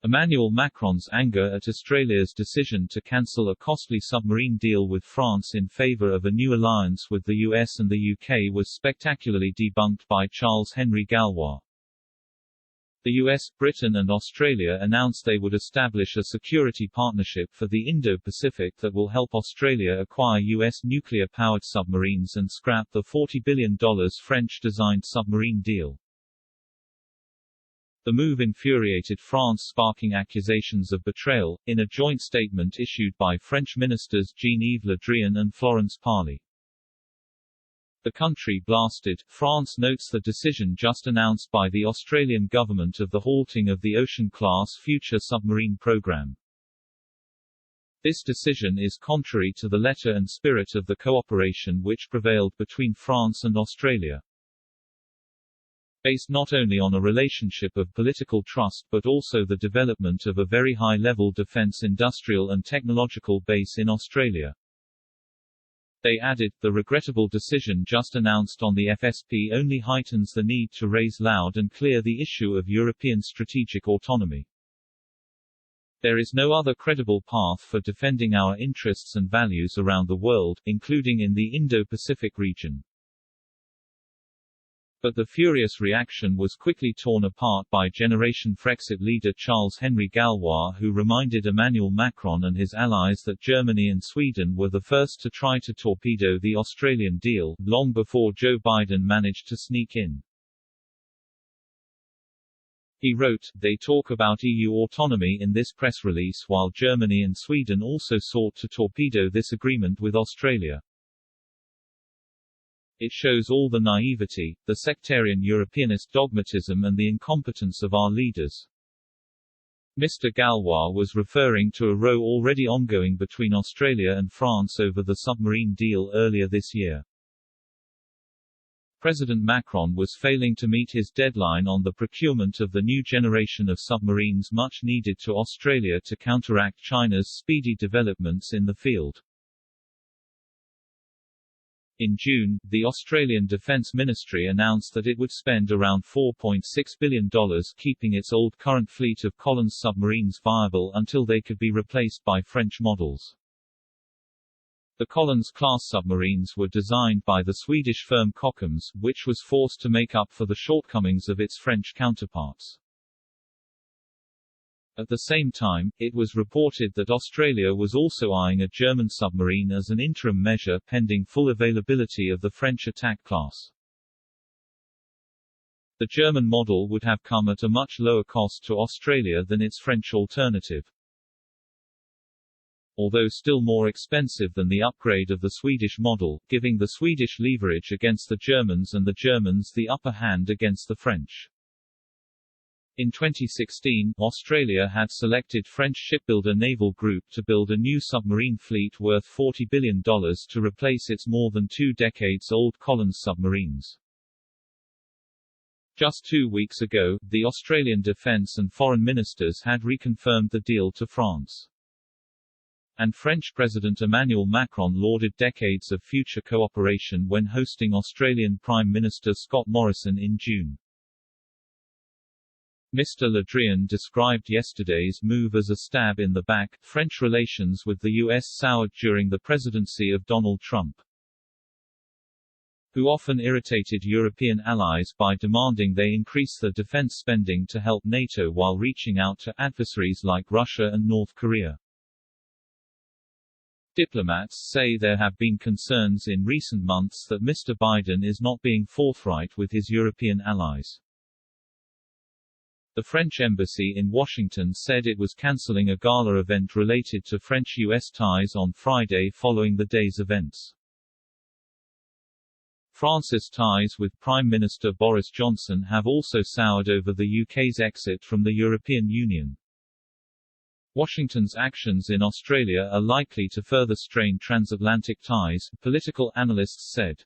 Emmanuel Macron's anger at Australia's decision to cancel a costly submarine deal with France in favour of a new alliance with the US and the UK was spectacularly debunked by Charles-Henri Gallois. The US, Britain and Australia announced they would establish a security partnership for the Indo-Pacific that will help Australia acquire US nuclear-powered submarines and scrap the $40 billion French-designed submarine deal. The move infuriated France, sparking accusations of betrayal, in a joint statement issued by French ministers Jean-Yves Le Drian and Florence Parly. The country blasted. France notes the decision just announced by the Australian government of the halting of the Ocean-class future submarine program. This decision is contrary to the letter and spirit of the cooperation which prevailed between France and Australia. Based not only on a relationship of political trust but also the development of a very high-level defence industrial and technological base in Australia. They added, the regrettable decision just announced on the FSP only heightens the need to raise loud and clear the issue of European strategic autonomy. There is no other credible path for defending our interests and values around the world, including in the Indo-Pacific region. But the furious reaction was quickly torn apart by Generation Frexit leader Charles-Henri Gallois, who reminded Emmanuel Macron and his allies that Germany and Sweden were the first to try to torpedo the Australian deal, long before Joe Biden managed to sneak in. He wrote, "They talk about EU autonomy in this press release while Germany and Sweden also sought to torpedo this agreement with Australia. It shows all the naivety, the sectarian Europeanist dogmatism and the incompetence of our leaders." Mr. Gallois was referring to a row already ongoing between Australia and France over the submarine deal earlier this year. President Macron was failing to meet his deadline on the procurement of the new generation of submarines much needed to Australia to counteract China's speedy developments in the field. In June, the Australian Defence Ministry announced that it would spend around $4.6 billion keeping its old current fleet of Collins submarines viable until they could be replaced by French models. The Collins-class submarines were designed by the Swedish firm Kockums, which was forced to make up for the shortcomings of its French counterparts. At the same time, it was reported that Australia was also eyeing a German submarine as an interim measure pending full availability of the French attack class. The German model would have come at a much lower cost to Australia than its French alternative. Although still more expensive than the upgrade of the Swedish model, giving the Swedish leverage against the Germans and the Germans the upper hand against the French. In 2016, Australia had selected French shipbuilder Naval Group to build a new submarine fleet worth $40 billion to replace its more than 2 decades-old Collins submarines. Just 2 weeks ago, the Australian Defence and Foreign Ministers had reconfirmed the deal to France. And French President Emmanuel Macron lauded decades of future cooperation when hosting Australian Prime Minister Scott Morrison in June. Mr. Le Drian described yesterday's move as a stab in the back. French relations with the US soured during the presidency of Donald Trump, who often irritated European allies by demanding they increase their defense spending to help NATO while reaching out to adversaries like Russia and North Korea. Diplomats say there have been concerns in recent months that Mr. Biden is not being forthright with his European allies. The French embassy in Washington said it was cancelling a gala event related to French-US ties on Friday following the day's events. France's ties with Prime Minister Boris Johnson have also soured over the UK's exit from the European Union. Washington's actions in Australia are likely to further strain transatlantic ties, political analysts said.